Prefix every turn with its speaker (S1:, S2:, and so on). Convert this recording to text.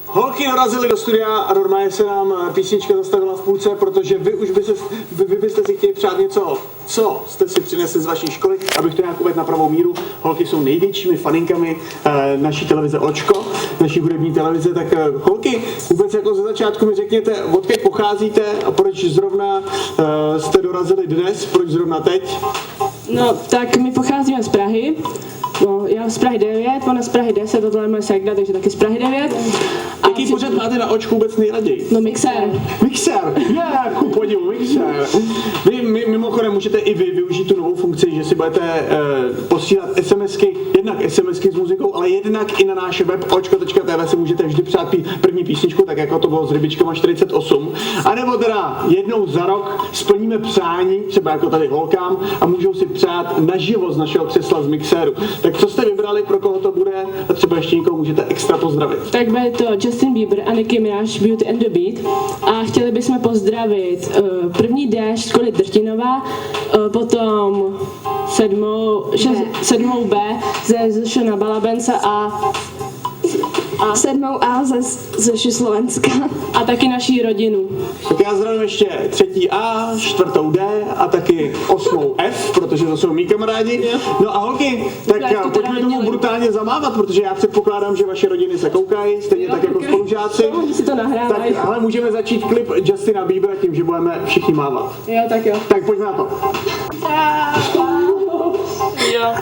S1: Holky dorazily do studia a normálně se nám písnička zastavila v půlce, protože vy byste si chtěli přát něco, co jste si přinesli z vaší školy, abych to nějak uvedl na pravou míru. Holky jsou největšími faninkami naší televize Očko, naší hudební televize, tak holky, vůbec jako ze začátku mi řekněte, odkud pocházíte a proč zrovna jste dorazili dnes, proč zrovna teď?
S2: No, tak my pocházíme z Prahy. No, já z Prahy 9, ona z Prahy 10, tohle je moje sekda, takže taky z Prahy 9.
S1: Jaký pořad máte na Očku vůbec nejraději?
S2: No, Mixer.
S1: Mixer, ku podivu, Mixer. Vy mimochodem můžete i vy využít tu novou funkci, že si budete posílat SMSky, jednak SMSky s muzikou, ale jednak i na náš web očko.tv si můžete vždy přát první písničku, tak jako to bylo s Rybičkama 48. A nebo teda jednou za rok splníme přání, třeba jako tady holkám, a můžou si přát naživo z našeho křesla z Mixéru. Tak co jste vybrali, pro koho to bude a třeba ještě někoho můžete extra pozdravit?
S2: Tak bude to Justin Bieber a Nicki Minaj, Beauty and the Beat. A chtěli bychom pozdravit první D školy Drtinova, potom 7. B ze Žešona Balabenca a
S3: 7. A ze Slovenska.
S2: A taky naší rodinu.
S1: Tak já zdravím ještě 3. A, 4. D a taky 8. F, protože to jsou mý kamarádi. No a holky, tak pojďme tomu brutálně zamávat, protože já předpokládám, že vaše rodiny se koukají, stejně tak jako spolužáci.
S2: Si to nahrávají.
S1: Tak ale můžeme začít klip Justina Biebera tím, že budeme všichni mávat.
S2: Jo, tak jo.
S1: Tak pojďme na to.
S2: Jo.